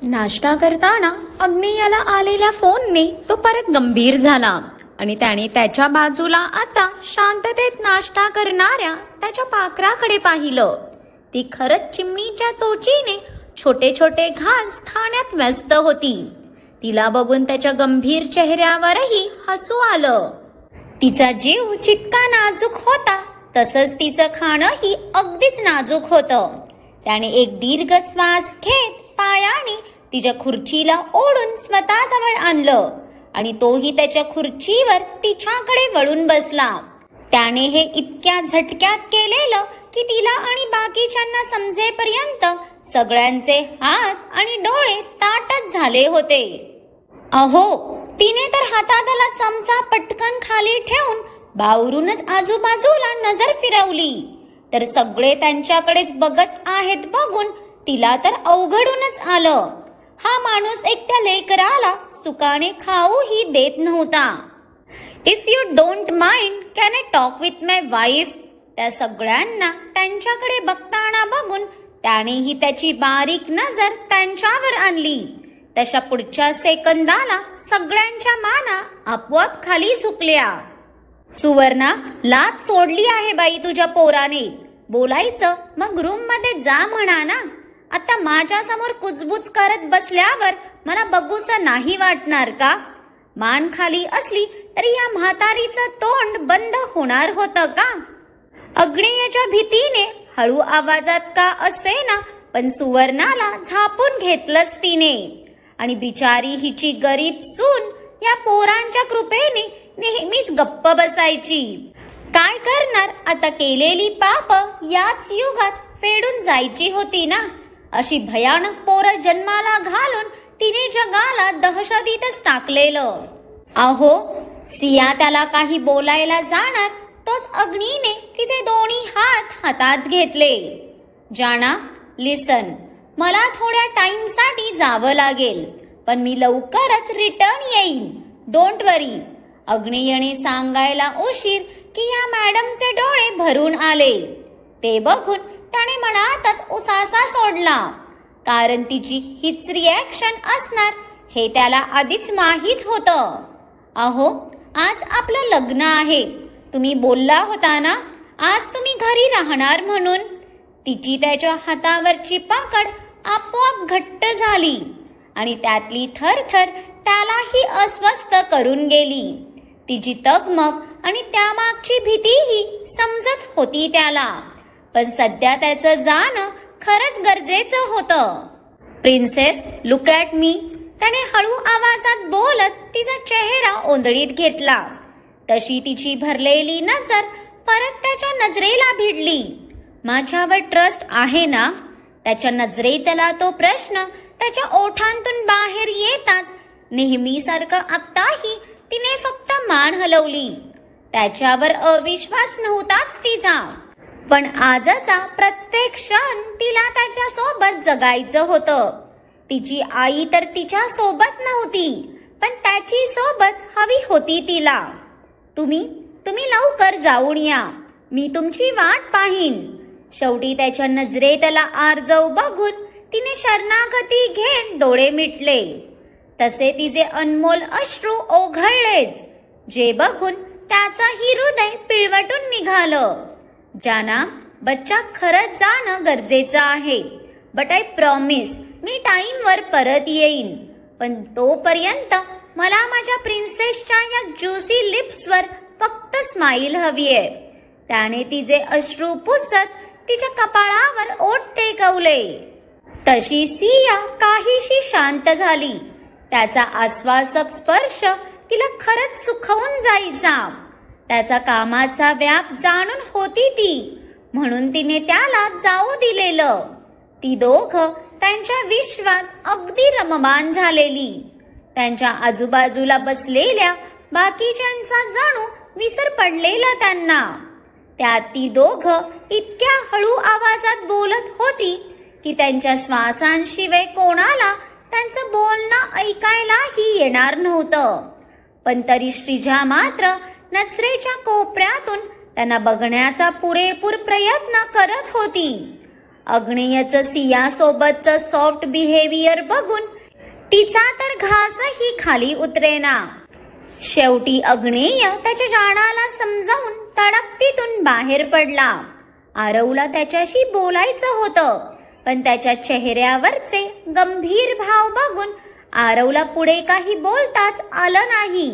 नाश्ता करताना अग्नेयाला आलेल्या फोनने तो परत गंभीर झाला आणि त्याने त्याच्या बाजूला आता शांततेत नाश्ता करणाऱ्या त्याच्या पाखराकडे पाहिलं. ती खरंच चिमणीच्या चोचीने छोटे छोटे घास खाण्यात व्यस्त होती. तिला बघून त्याच्या गंभीर चेहऱ्यावरही हसू आलं. तिचा जीव जितका नाजूक होता तसंच तिचं खाणंही अगदीच नाजूक होतं. त्याने एक दीर्घ श्वास घेत पायाने तिच्या खुर्चीला ओढून स्वतःजवळ आणलं आणि तोही त्याच्या खुर्चीवर तिच्याकडे वळून बसला. त्याने हे इतक्या झटक्यात केलेलं की तिला आणि बाकीच्यांना समजेपर्यंत सगळ्यांचे हात आणि डोळे ताटच झाले होते. अहो, तिने तर हातातला चमचा पटकन खाली ठेवून बावरूनच आजूबाजूला नजर फिरवली तर सगळे त्यांच्याकडेच बघत आहेत बघून तिला तर अवघडूनच आलं. हा माणूस एकट्या लेकराला सुकाने खाऊही देत नव्हता. If you don't mind can I talk with my wife. त्या सगळ्यांना त्यांच्याकडे बघताना बघून त्यानेही त्याची बारीक नजर त्यांच्यावर आणली. तशा पुढच्या सेकंदाला सगळ्यांच्या माना आपोआप खाली झुकल्या. सुवर्णा, लात सोडली आहे बाई तुझ्या पोराने. बोलायचं मग रूम मध्ये जा म्हणा ना. आता माझ्या समोर कुजबुज करत बसल्यावर मला बघूसं नाही वाटणार का? मान खाली असली तरी या म्हातारीचं तोंड बंद होणार होतं का? अग्नेयाच्या भीतीने हळू आवाजात का असेना पण सुवर्णाला झापून घेतलंच तिने. आणि बिचारी हिची गरीब सून या पोरांच्या कृपेने नेहमीच गप्प बसायची. काय करणार आता, केलेली पाप याच युगात फेडून जायची होती ना. अशी भयानक पोरं जन्माला घालून तिने जगाला दहशतीतच टाकलेलं. अहो, सिया त्याला काही बोलायला जाणार तोच अग्नीने तिचे दोन्ही हात हातात घेतले. जाना, लिसन, मला थोड्या टाइमसाठी जावं लागेल पण मी लवकरच रिटर्न येईन. डोंट वरी. अग्नेयने सांगायला उशीर की या मॅडमचे डोळे भरून आले. ते बघून त्याने मनातच उसासा सोडला कारण तिची हीच रिॲक्शन असणार हे त्याला आधीच माहीत होतं. अहो, आज आपलं लग्न आहे. तुम्ही बोलला होता ना आज तुम्ही घरी राहणार म्हणून. तिची त्याच्या हातावरची पकड आपोआप घट्ट झाली आणि त्यातली थरथर त्यालाही अस्वस्थ करून गेली. तिची तगमग आणि त्यामागची भीतीही समजत होती त्याला. पण सध्या त्याचं जाणं खरंच गरजेचं होतं. Princess, look at me. त्याने हळू आवाजात बोलत तिचा चेहरा ओंजळीत घेतला. तशी तिची भरलेली नजर परत त्याच्या नजरेला भिडली. माझ्यावर ट्रस्ट आहे ना? त्याच्या नजरेतला तो प्रश्न त्याच्या ओठांतून बाहेर येताच नेहमीसारखं आत्ताही तिने फक्त मान हलवली. त्याच्यावर अविश्वास नव्हताच तिचा. पण आजचा प्रत्येक क्षण तिला त्याच्या सोबत जगायचं होतं. तिची आई तर तिच्या सोबत नव्हती पण त्याची सोबत हवी होती तिला. तुम्ही लवकर जाऊन या. मी तुमची वाट पाहीन. शेवटी त्याच्या नजरेतला आर्जव बघून तिने शरणागती घेत डोळे मिटले. तसे तिचे अनमोल अश्रू ओघळलेच जे बघून त्याचंही हृदय पिळवटून निघालं. जाना, बच्चा खरंच जाणं गरजेचं आहे. बट आय प्रॉमिस मी टाईमवर परत येईन. पण तोपर्यंत मला माझ्या प्रिन्सेसच्या या ज्युसी लिप्सवर फक्त स्माईल हवीये. त्याने तिचे अश्रू पुसत तिच्या कपाळावर ओठ टेकवले. तशी सिया काहीशी शांत झाली. त्याचा आश्वासक स्पर्श तिला खरंच सुखवून जायचा. त्याचा कामाचा व्याप जाणून होती ती म्हणून तिने त्याला जाऊ दिलेलं. ती दोघं त्यांच्या विश्वात अगदी रममाण झालेली. त्यांच्या आजूबाजूला बसलेल्या बाकीच्यांचा जणू विसर पडलेला त्यांना. त्यात ती दोघं इतक्या हळू आवाजात बोलत होती की त्यांच्या श्वासांशिवाय कोणाला त्यांचं बोलणं ऐकायलाही येणार नव्हतं. पण तरी श्रीजा मात्र नजरेच्या कोपऱ्यातून त्यांना बघण्याचा पुरेपूर प्रयत्न करत होती. अग्नेयचं सियासोबतचं सॉफ्ट बिहेवियर बघून तिचा तर घासही खाली उतरेना. शेवटी अग्नेय त्याच्या जाळाला समजावून तडकतीतून बाहेर पडला. आरवला त्याच्याशी बोलायचं होतं, पण त्याच्या चेहऱ्यावरचे गंभीर भाव बघून आरवला पुढे काही बोलताच आलं नाही.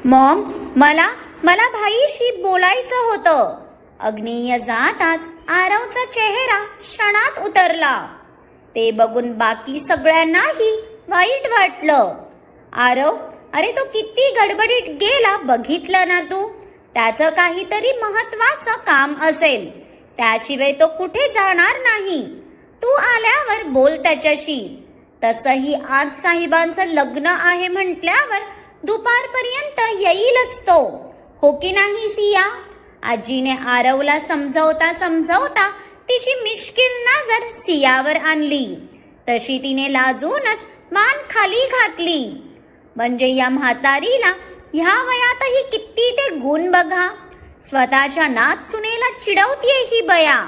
मॉम, मला भाईशी बोलायचं होतं. अग्नेय जाताच आरवचा चेहरा क्षणात उतरला. ते बघून बाकी सगळ्यांनाही वाईट वाटलं. आरव, अरे तो किती गडबडीत गेला बघितलं ना तू? त्याचं काहीतरी महत्वाचं काम असेल, त्याशिवाय तो कुठे जाणार नाही. तू आल्यावर बोल त्याच्याशी. तसंही आज साहेबांचं लग्न आहे म्हटल्यावर दुपारपर्यंत येईलच तो, हो की नाही सिया? आजीने आरवला समजावता समजावता तिची मिश्किल नजर सियावर आणली. तशी तिने लाजूनच मान खाली घातली. म्हणजे या म्हातारीला ह्या वयातही किती ते गुण बघा. स्वतःच्या नात सुनेला चिडवतीये ही बया.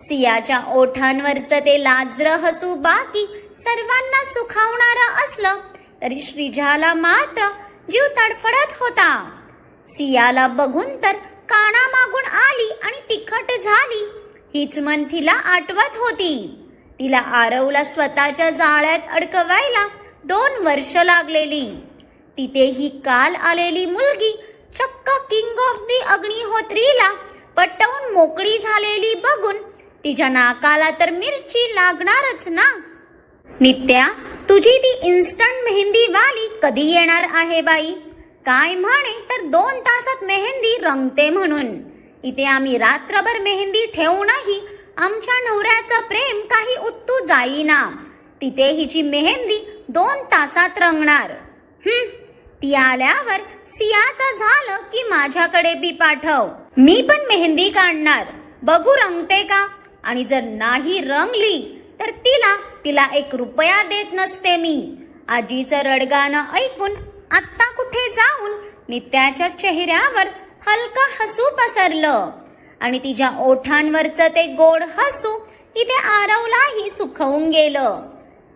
सियाच्या ओठांवरचं ते लाजरं हसू बाकी सर्वांना सुखावणारं असलं तरी श्रीजाला मात्र जीव तडफडत होता. सियाला बघून तर कानामागून आली आणि तिखट झाली. हीच मन तिला आठवत होती. तिला आरवला स्वतःच्या जाळ्यात अडकवायला 2 वर्ष लागलेली. तिथेही काल आलेली मुलगी चक्क किंग ऑफ दी अग्निहोत्रीला पटवून मोकळी झालेली बघून तिच्या नाकाला तर मिरची लागणारच ना. नित्या, तुझी ती इन्स्टंट मेहंदीवाली कधी येणार आहे बाई? काय म्हणे तर 2 तासात मेहंदी रंगते म्हणून. इथे आम्ही रात्रभर मेहंदी ठेवूनही आमच्या नवऱ्याचं प्रेम काही उत्तू जाईना. तिथे हिची मेहंदी 2 तासात रंगणार. ती आल्यावर सियाचं झालं की माझ्याकडे बी पाठव. मी पण मेहंदी काढणार, बघू रंगते का. आणि जर नाही रंगली तर तिला 1 रुपया देत नसते मी. आजीचं रडगाणं ऐकून आत्ता कुठे जाऊन नित्याच्या चेहऱ्यावर हलका हसू पसरलं आणि तिच्या ओठांवरचं ते गोड हसू इथे आरवलाही सुखवून गेलं.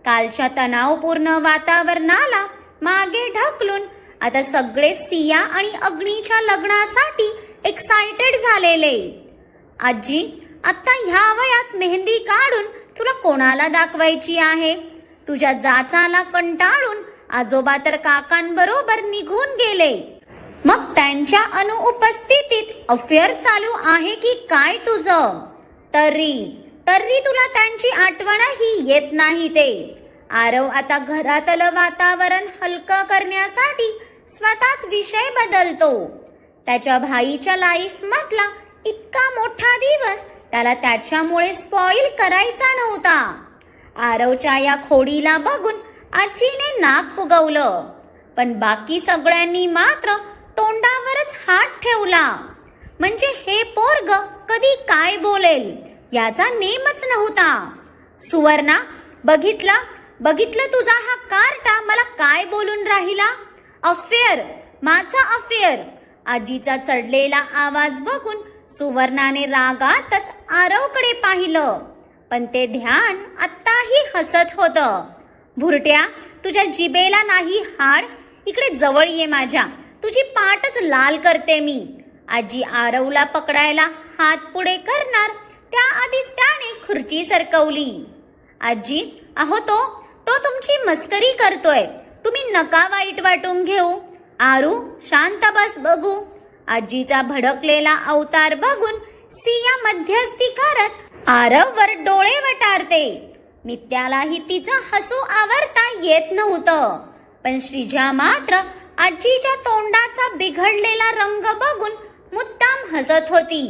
कालच्या तणावपूर्ण वातावरणाला मागे ढकलून आता सगळे सिया आणि अग्नीच्या लग्नासाठी एक्साइटेड झालेले. आजी, आता ह्या वयात मेहंदी काढून तुला कोणाला दाखवायची आहे? तुझ्या जाचाला कंटाळून आजोबा तर काकांबरोबर निघून गेले. मग त्यांच्या अनुपस्थितीत अफेअर चालू आहे की काय तुझं? तरी तुला त्यांची आठवणही येत नाही ते. आरव आता घरातलं वातावरण हलकं करण्यासाठी स्वतःच विषय बदलतो. त्याच्या भाईच्या लाईफ मधला इतका मोठा दिवस त्याला त्याच्यामुळे स्पॉइल करायचा नव्हता. आरवच्या या खोडीला बघून आजीने नाक फुगवलं, पण बाकी सगळ्यांनी मात्र तोंडावरच हात ठेवला. म्हणजे हे पोरग कधी काय बोलेल याचा नेमच नव्हता. सुवर्णा, बघितलं तुझा हा कार्टा मला काय बोलून राहिला? अफेअर, माझा अफेअर. आजीचा चढलेला आवाज बघून सुवर्णाने रागातच आरवकडे पाहिलं, पण ते ध्यान आत्ताही हसत होतं. भुरट्या, तुझ्या जिबेला नाही हाड? इकडे जवळ ये माझ्या, तुझी पाठच लाल करते मी. आजी आरवला पकडायला हात पुढे करणार त्याआधीच त्याने खुर्ची सरकवली. आजी, अहो तो तुमची मस्करी करतोय, तुम्ही नका वाईट वाटून घेऊ. आरू, शांत बस बघू. आजीचा भडकलेला अवतार बघून सिया मध्यस्थी करत आरववर डोळे वटारते. नित्यालाही तिचं हसू आवरता येत नव्हतं, पण श्रीजा मात्र आजीच्या तोंडाचा बिघडलेला रंग बघून मुद्दाम हसत होती.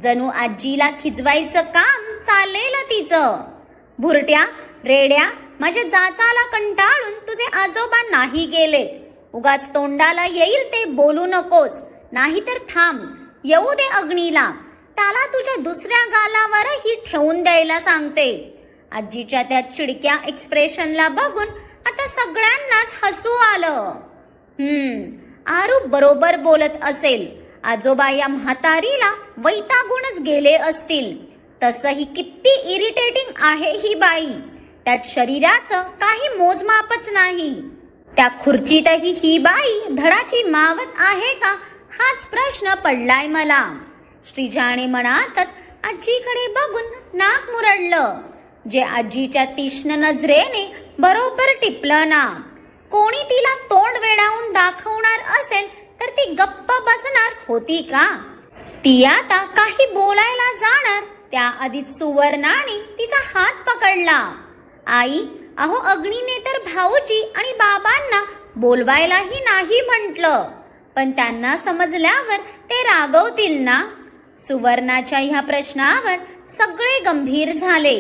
जणू आजीला खिजवायचं काम चाललेलं तिचं. भुरट्या, रेड्या, माझ्या जाचाला कंटाळून तुझे आजोबा नाही गेलेत. उगाच तोंडाला येईल ते बोलू नकोस, नाहीतर थांब, येऊ दे अग्नीला, त्याला तुझ्या दुसऱ्या गालावरही ठेवून द्यायला सांगते. आजीच्या त्या चिडक्या एक्सप्रेशनला बघून आता सगळ्यांनाच हसू आलं. आरू बरोबर बोलत असेल. आजोबा या म्हातारीला वैतागूनच गेले असतील. तसंही किती इरिटेटिंग आहे ही बाई. त्यात शरीराचं काही मोजमापच नाही. त्या खुर्चीतही ही बाई धडाची मावत आहे का हाच प्रश्न पडलाय मला. श्रीजाने मनातच आजीकडे बघून नाक मुरडलं. जे आजीच्या तीक्ष्ण नजरेने बरोबर टिपलं ना. कोणी तिला तोंड वेडावून दाखवणार असेल तर ती गप्प बसणार होती का? ती आता काही बोलायला जाणार त्याआधीच सुवर्णाने तिचा हात पकडला. आई, अहो अग्नीने तर भाऊजी आणि बाबांना बोलवायलाही नाही म्हटलं, पण त्यांना समजल्यावर ते रागवतील ना. सुवर्णाच्या ह्या प्रश्नावर सगळे गंभीर झाले.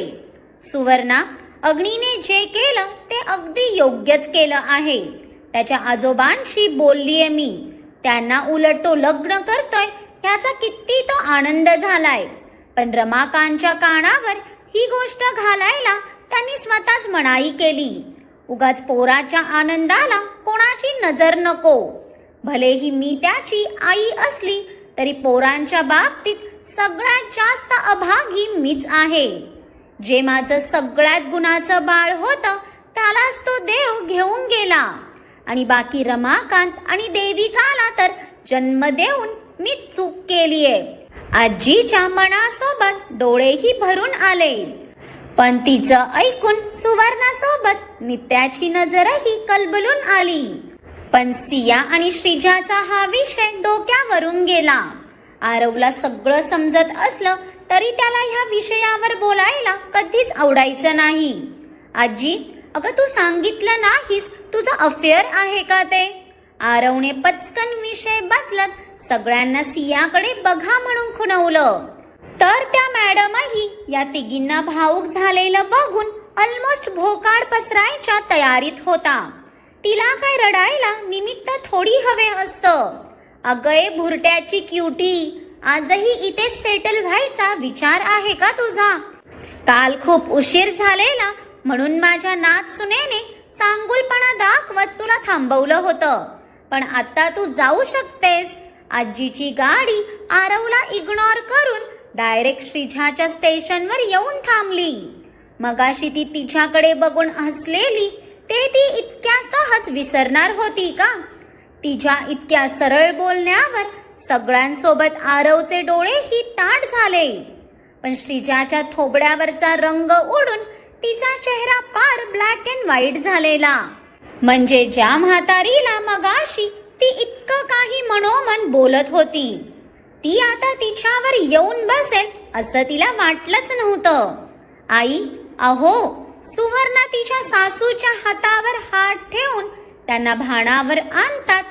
सुवर्णा, अग्नीने जे केलं ते अगदी योग्यच केलं आहे. त्याच्या आजोबांशी बोललीये मी. त्यांना उलट तो लग्न करतोय ह्याचा किती तो आनंद झालाय. पण रमाकांतच्या कानावर ही गोष्ट घालायला त्यांनी स्वतःच मनाई केली. उगाच पोराच्या आनंदाला कोणाची नजर नको. भलेही मी त्याची आई असली तरी पोरांच्या बाबतीत सगळ्यात जास्त अभागी मीच आहे. जे माझं सगळ्यात गुणाचं बाळ होतं त्यालाच तो देव घेऊन गेला आणि बाकी रमाकांत आणि देविकाला तर जन्म देऊन मी चूक केलीये. आजीच्या मनासोबत डोळेही भरून आले. पण तिचं ऐकून सुवर्णासोबत नित्याची नजरही कलबलून आली. पण सिया आणि श्रीजाचा हा विषय डोक्यावरून गेला. आरवला सगळं समजत असलं तरी त्याला ह्या विषयावर बोलायला कधीच आवडायचं नाही. आजी, अगं तू सांगितलं नाहीस तुझं अफेअर आहे का ते? आरवने पचकन विषय बदलत सगळ्यांना सियाकडे बघा म्हणून खुणवलं. तर त्या मॅडमही या तिघींना भावूक झालेलं बघून ऑलमोस्ट भोकाड पसरायच्या तयारीत होता. तिला काय रडायला निमित्त थोडी हवे असतं. अगं भुरट्याची क्युटी, आजही इथे सेटल व्हायचा विचार आहे का तुझा? काल खूप उशीर झालेला म्हणून माझ्या नातसुनेने चांगुलपणा दाखवत तुला थांबवलं होतं, पण आता तू जाऊ शकतेस. आजीची गाडी आरवला इग्नोर करून डायरेक्ट श्रीजाच्या स्टेशनवर येऊन थांबली. मगाशी ती तिच्याकडे बघून हसलेली ते ती इतक्या सहज विसरणार होती का? तिच्या इतक्या सरळ बोलण्यावर सगळ्यांसोबत आरवचे डोळेही ताट झाले. पण श्रीजाच्या थोबड्यावरचा रंग उडून तिचा चेहरा पार ब्लॅक अँड व्हाईट झालेला. म्हणजे ज्या म्हातारीला मगाशी ती इतकं काही मनोमन बोलत होती ती आता तिच्यावर येऊन बसेल असं तिला वाटलंच नव्हतं. आई, अहो, सुवर्णा तिच्या सासूच्या हातावर हात ठेवून त्यांना भानावर आणताच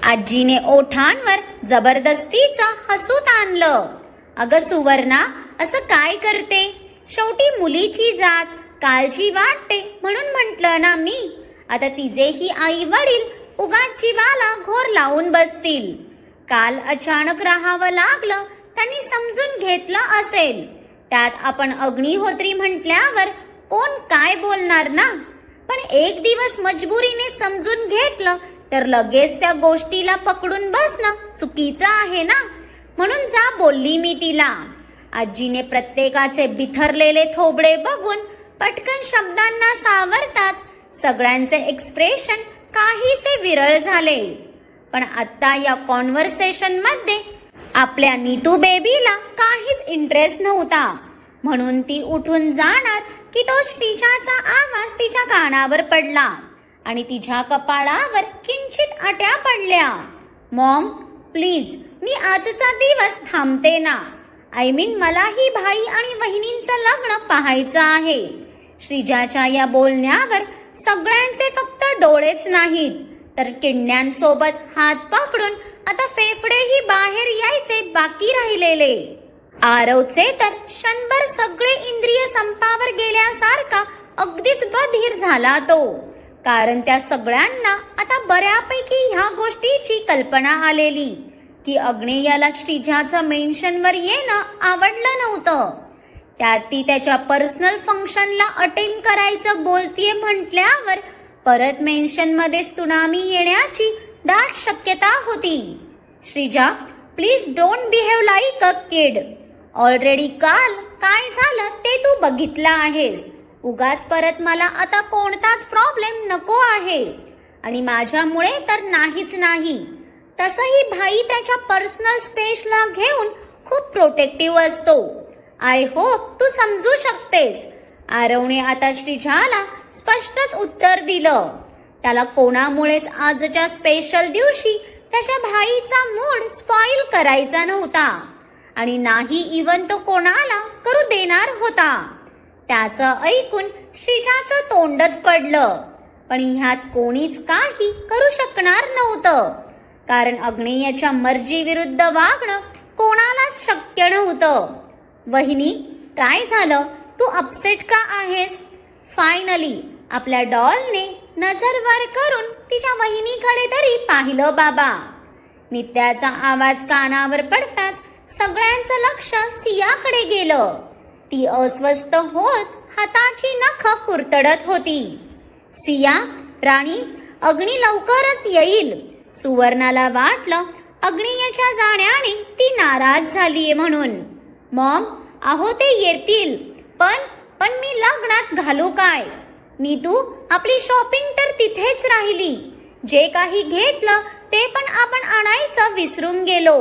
आजीने ओठांवर जबरदस्तीचं हसूत आणलं. अगं सुवर्णा, असं काय करते? शेवटी मुलीची जात काळजी वाटते म्हणून म्हटलं ना मी. आता तिचेही आई वडील उगाच जीवाला घोर लावून बसतील. काल अचानक राहावं लागलं त्यांनी समजून घेतलं असेल. त्यात आपण अग्निहोत्री म्हटल्यावर कोण काय बोलणार ना. पण एक दिवस मजबुरीने समजून घेतलं तर लगेच त्या गोष्टीला पकडून बसणं चुकीचं आहे ना. म्हणून जा बोलली मी तिला. आजीने प्रत्येकाचे बिथरलेले थोबडे बघून पटकन शब्दांना सावरताच सगळ्यांचे एक्सप्रेशन काहीसे विरळ झाले. पण आता या कॉन्व्हर्सेशन मध्ये आपल्या नीतू बेबीला काहीच इंटरेस्ट नव्हता. म्हणून ती उठून जाणार की तो श्रीजाचा आवाज तिच्या कानावर पडला आणि तिच्या कपाळावर किंचित आट्या पडल्या. मॉम, प्लीज, मी आजचा दिवस थांबते ना. आय मीन मलाही भाई आणि वहिनींचं लग्न पाहायचं आहे. श्रीजाच्या या बोलण्यावर सगळ्यांचे फक्त डोळेच नाहीत तर किडण्यांसोबत हात पकडून आता फेफडेही बाहेर यायचे बाकी राहिलेले. आरवचे तर क्षणभर सगळे इंद्रिय संपावर गेल्यासारखा अगदीच बधीर झाला तो. कारण त्या सगळ्यांना आता बऱ्यापैकी ह्या गोष्टीची कल्पना आलेली की अग्नेयाला श्रीजाचं मेन्शनवर येणं आवडलं नव्हतं. त्यात ती त्याच्या पर्सनल फंक्शनला अटेंड करायचं बोलतीये म्हटल्यावर परत मेन्शनमध्ये त्सुनामी येण्याची दाट शक्यता होती. Shreeja, please don't behave like a kid. Already काल काय झालं ते तू बघितलं आहेस. उगाच परत मला आता कोणताच प्रॉब्लेम नको आहे. आणि माझ्यामुळे तर नाहीच नाही. तसंही भाई त्याच्या पर्सनल स्पेसला घेऊन खूप प्रोटेक्टिव्ह असतो. आय होप तू समजू शकतेस. आरवने आता श्रीजाला स्पष्टच उत्तर दिलं. त्याला कोणामुळेच आजच्या स्पेशल दिवशी त्याच्या भाईचा मूड स्पॉइल करायचा नव्हता आणि नाही इवन तो कोणाला करू देणार होता. त्याचं ऐकून श्रीजाचं तोंडच पडलं. पण ह्यात कोणीच काही करू शकणार नव्हतं, कारण अग्नेयच्या मर्जी विरुद्ध वागणं कोणालाच शक्य नव्हतं. वहिनी, काय झालं? तू अपसेट का आहेस? फायनली आपल्या डॉलने नजर वर करून तिच्या वहिनीकडे तरी पाहिलं बाबा. नित्याचा आवाज कानावर पडताच सगळ्यांचं लक्ष सियाकडे गेलं. ती अस्वस्थ होत हाताची नखं कुरतडत होती. सिया, राणी, अग्नी लवकरच येईल. सुवर्णाला वाटलं अग्नियाच्या जाण्याने ती नाराज झालीये म्हणून. मॉम, अहो ते येतील, पण मी लग्नात घालू काय? नीतू, आपली शॉपिंग तर तिथेच राहिली. जे काही घेतलं ते पण आपण आणायचं विसरून गेलो.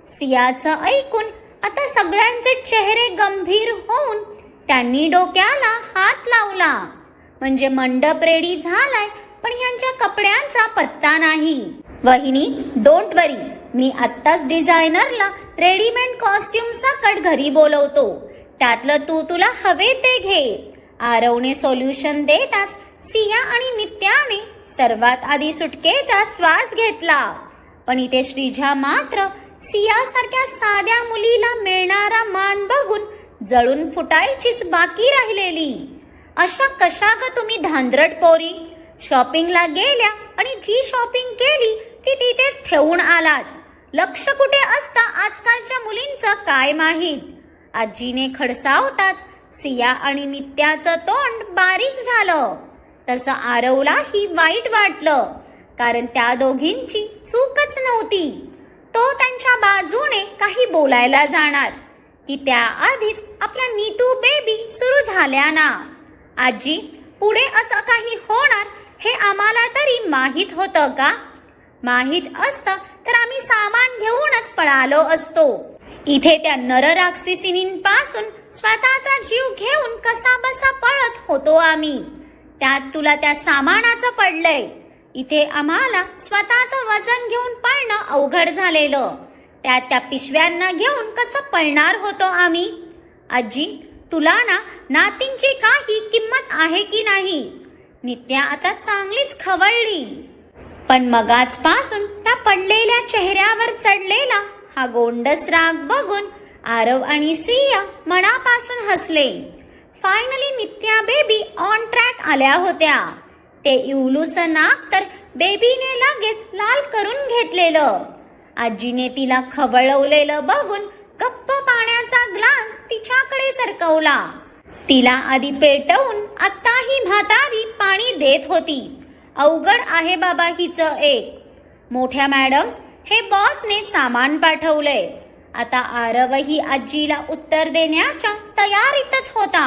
सियाचं ऐकून आता सगळ्यांचे चेहरे गंभीर होऊन त्यांनी डोक्याला हात लावला. म्हणजे मंडप रेडी झालाय, पण यांच्या कपड्यांचा पत्ता नाही. वहिनी, डोंट वरी, मी आत्ताच डिझायनरला रेडीमेड कॉस्ट्युम सकट घरी बोलवतो. त्यातलं तू तुला हवे ते घे. आरवने सोल्युशन देताच सिया आणि नित्याने सर्वात आधी सुटकेचा श्वास घेतला. पण इथे श्रीजा मात्र सियासारख्या साध्या मुलीला मिळणारा मान बघून जळून फुटायचीच बाकी राहिलेली. अशा कशा ग तुम्ही धांदरट पोरी? शॉपिंगला गेल्या आणि जी शॉपिंग केली ती तिथेच ठेवून आलात. लक्ष कुठे असता आजकालच्या मुलींचं काय माहीत? आजीने खडसावताच सिया आणि नित्याचं तोंड बारीक झालं. तसं आरवलाही वाईट वाटलं, कारण त्या दोघींची चूकच नव्हती. तो त्यांच्या बाजूने काही बोलायला जाणार की त्याआधीच आपल्या नीतू बेबी सुरू झाल्या ना. आजी, पुढे असं काही होणार हे आम्हाला तरी माहीत होतं का? माहीत असतं तर आम्ही सामान घेऊनच पळालो असतो. इथे त्या नरराक्षसींपासून स्वतःचा जीव घेऊन कसा बसा पळत होतो आम्ही. त्यात तुला त्या सामानाचं पडलंय. इथे आम्हाला स्वतःचं वजन घेऊन पळणं अवघड झालेलं. त्यात त्या पिशव्यांना घेऊन कसं पळणार होतो आम्ही? आजी, तुला ना नातींची काही किंमत आहे की नाही? नित्या आता चांगलीच खवळली. पण मगाचपासून त्या पडलेल्या चेहऱ्यावर चढलेला हा गोंडस राग बघून आरव आणि सिया मनापासून हसले. Finally Nitya baby on track आल्या होत्या. ते इवलूस नाक तर बेबीने लगेच लाल करून घेतलेलं. आजीने तिला खवळवलेलं बघून गप्प पाण्याचा ग्लास तिच्याकडे सरकवला. तिला आधी पेटवून आता ही म्हातारी पाणी देत होती. अवघड आहे बाबा हिचं एक. मोठ्या मॅडम, हे बॉसने सामान पाठवलंय. आता आरवही आजीला उत्तर देण्याच्या तयारीतच होता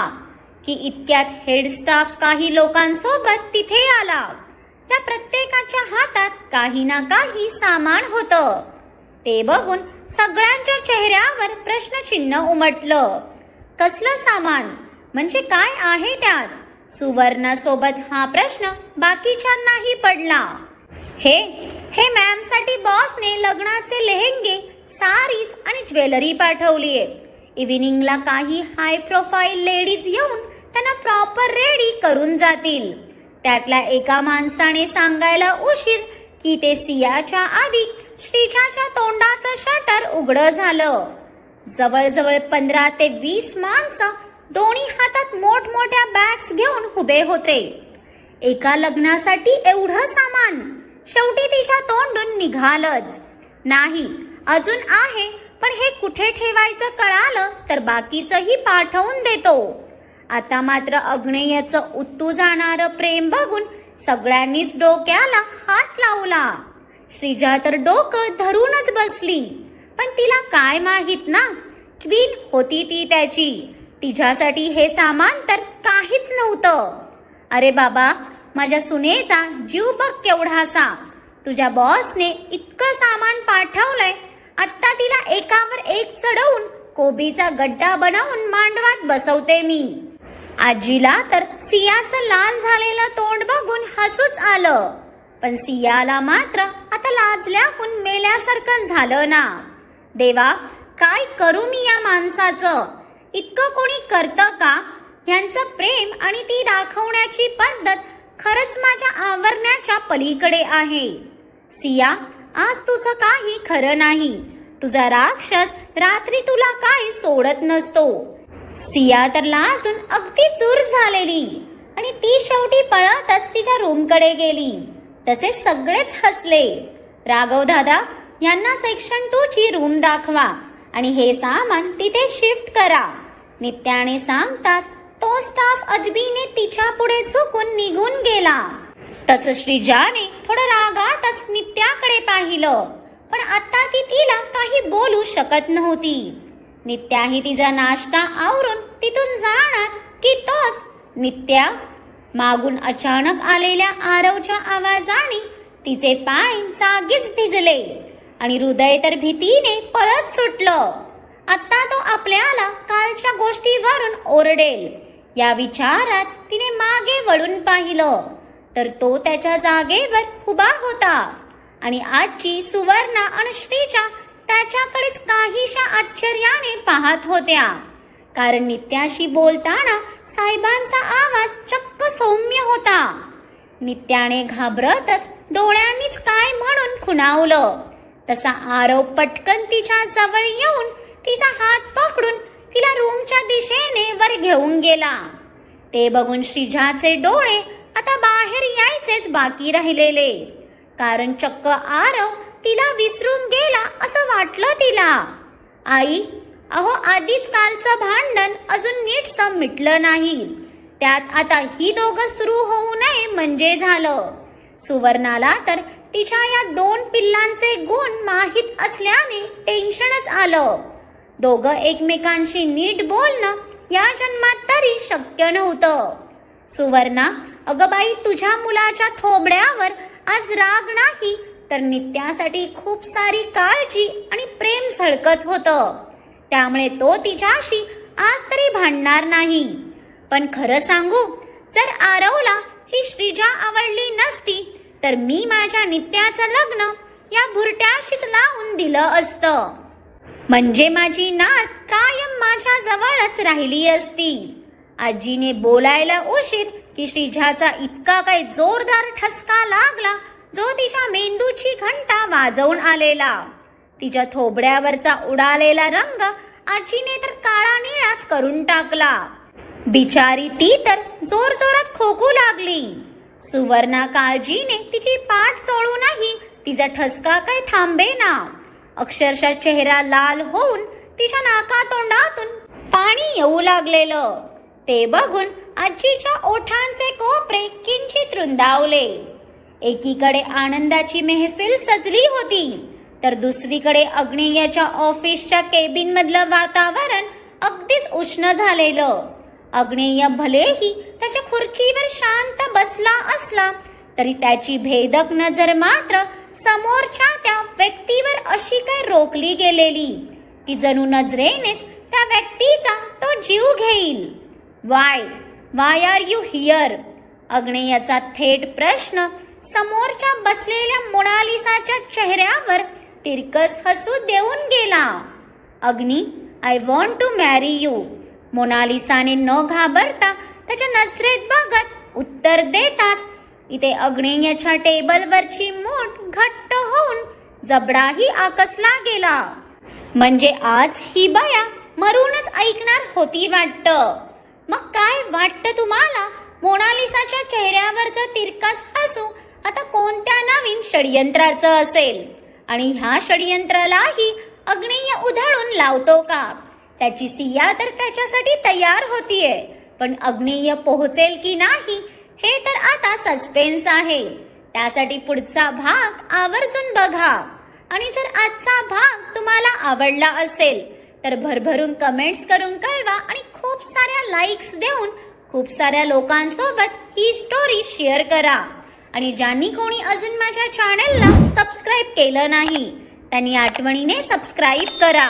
की इतक्यात हेड स्टाफ काही लोकांसोबत तिथे आला. त्या प्रत्येकाच्या हातात काही ना काही सामान होतं. ते बघून सगळ्यांच्या चेहऱ्यावर प्रश्नचिन्ह उमटलं. कसलं सामान? म्हणजे काय आहे त्यात? सुवर्णासोबत हा प्रश्न बाकीच्यांनाही पडला. हे मॅमसाठी बॉसने लग्नाचे लेहेंगे, साडीज आणि ज्वेलरी पाठवलीये. इव्हिनिंगला काही हाय प्रोफाईल लेडीज येऊन त्यांना प्रॉपर रेडी करून जातील. त्यातल्या एका माणसाने सांगायला उशीर की ते सियाच्या आधी श्रीजाच्या तोंडाचं शटर उघडं झालं. जवळजवळ 15 ते 20 माणसं दोन्ही हातात मोठमोठ्या बॅग्स घेऊन उभे होते. एका लग्नासाठी एवढं सामान शेवटी तिच्या तोंडून निघालंच. नाही, अजून आहे, पण हे कुठे ठेवायचं कळालं तर बाकीचंही पाठवून देतो. आता मात्र अग्नेयचं उत्तू जाणारं प्रेम बघून सगळ्यांनीच डोक्याला हात लावला. श्रीजा तर डोकं धरूनच बसली. पण तिला काय माहित ना क्वीन होती ती त्याची. तिच्यासाठी हे सामान तर काहीच नव्हतं. अरे बाबा, माझ्या सुनेचा जीव बघ केवढासा. तुझ्या बॉसने इतकं सामान पाठवलंय, आता तिला एकावर एक चढवून कोबीचा गड्डा बनवून मांडवात बसवते मी. आजीला तर सियाचं लाल झालेलं तोंड बघून हसूच आलं, पण सियाला मात्र आता लाजल्याहून मेल्यासारखं झालं ना. देवा, काय करू मी या माणसाचं? इतकं कोणी करतं का? यांचं प्रेम आणि ती दाखवण्याची पद्धत खरंच माझ्या आवरण्याच्या पलीकडे आहे. सिया, आज तुझं काही खरं नाही. तुझा राक्षस रात्री तुला काही सोडत नसतो. सिया तर लाजून अगदी चूर झालेली आणि ती शेवटी पळतच तिच्या रूमकडे गेली. तसे सगळेच हसले. राघव दादा, यांना सेक्शन 2 ची रूम दाखवा आणि हे सामान तिथे शिफ्ट करा. नित्याने सांगताच तो स्टाफ अदबीने तिच्या पुढे झुकून निघून गेला. तसं श्रीजाने थोडं रागातच नित्याकडे पाहिलं, पण आता ती तिला काही बोलू शकत नव्हती. नित्याही तिचा नाश्ता आवरून तिथून जाणार की तोच नित्या. मागून अचानक आलेल्या आरवच्या आवाजाने तिचे पाय जागीच धिजले आणि हृदय तर भीतीने पळत सुटलं. आता तो आपल्याला कालच्या गोष्टीवरून ओरडेल या विचारात तिने मागे वळून पाहिलं, तर तो त्याच्या जागेवर उभा होता आणि आजची सुवर्णा आणि श्रीजा त्याच्याकडेच काहीशा आश्चर्याने पाहत होत्या. कारण नित्याशी बोलताना साहेबांचा आवाज चक्क सौम्य होता. नित्याने घाबरतच डोळ्यांनीच काय म्हणून खुणावलं. तसा आरव पटकन तिच्या जवळ येऊन तिचा हात पकडून तिला रूमच्या दिशेने वर घेऊन गेला. ते बघून श्रीजाचे डोळे आता बाहेर यायचेच बाकी राहिलेले, कारण चक्क आरव तिला विसरून गेला असं वाटलं तिला. आई, अहो, आधीच कालचं भांडण अजून नीटसं मिटलं नाही, त्यात आता ही दोघं सुरू होऊ नये म्हणजे झालं. सुवर्णाला तर तिच्या या 2 पिल्लांचे गुण माहीत असल्याने टेन्शनच आलं. दोघं एकमेकांशी नीट बोलणं या जन्मात तरी शक्य नव्हतं. सुवर्णा, अगं बाई, तुझ्या मुलाच्या थोबड्यावर आज राग नाही तर नित्यासाठी खूप सारी काळजी आणि प्रेम झळकत होतं. त्यामुळे तो तिच्याशी आज तरी भांडणार नाही. पण खरं सांगू, जर आरवला ही श्रीजा आवडली नसती तर मी माझ्या नित्याचं लग्न या भुरट्याशीच लावून दिलं असतं. म्हणजे माझी नात कायम माझ्या जवळच राहिली असती. आजीने बोलायला उशीर की श्रीजाचा इतका काही जोरदार ठसका लागला जो तिच्या मेंदूची घंटा वाजवून आलेला. तिच्या थोबड्यावरचा उडालेला रंग आजीने तर काळा निळाच करून टाकला. बिचारी ती तर जोर जोरात खोकू लागली. सुवर्णा काळजीने तिची पाठ चोळूनही तिचा ठसका काही थांबेना. अक्षरशः चेहरा लाल होऊन तिच्या नाकातोंडातून पाणी येऊ लागलेलं. ते बघून आजीच्या ओठांचे कोपरे किंचित रुंदावले. एकीकडे आनंदाची मेहफिल सजली होती, तर दुसरीकडे अग्नेयाच्या ऑफिसच्या केबिन मधलं वातावरण अगदीच उष्ण झालेलं. अग्नेय भलेही त्याच्या खुर्चीवर शांत बसला असला तरी त्याची भेदक नजर मात्र समोरच्या त्या व्यक्तीवर अशी काय रोखली गेलेली की जणू नजरेनेच त्या व्यक्तीचा तो जीव घेईल. Why are you here? अग्नेयाचा थेट प्रश्न समोरच्या बसलेल्या मोनालिसाच्या चेहऱ्यावर तिरकस हसू देऊन गेला. Agni, I want to marry you. मोनालिसाने न घाबरता त्याच्या नजरेत बघत उत्तर देताच इथे अग्नेयाच्या टेबलवरची मूठ घट्ट होऊन जबडाही आकसला गेला. म्हणजे आज ही बया मरूनच ऐकणार होती वाटतं. मग काय वाटतं तुम्हाला? मोनालिसाच्या चेहऱ्यावरचं तिरकस हसू आता कोणत्या नवीन षडयंत्राचं असेल? आणि ह्या षडयंत्रालाही अग्नेय उधळून लावतो का? त्याची सिया तर त्याच्यासाठी तयार होतीये, पण अग्नेय पोहोचेल की नाही हे तर आता सस्पेन्स आहे. त्यासाठी पुढचा भाग आवर्जून बघा. आणि जर आजचा भाग तुम्हाला आवडला असेल तर भरभरून कमेंट्स करून कळवा आणि खूप साऱ्या लाईक्स देऊन खूप साऱ्या लोकांसोबत ही स्टोरी शेअर करा. आणि ज्यांनी कोणी अजून माझ्या चॅनलला सबस्क्राईब केलं नाही त्यांनी आठवणीने सबस्क्राईब करा.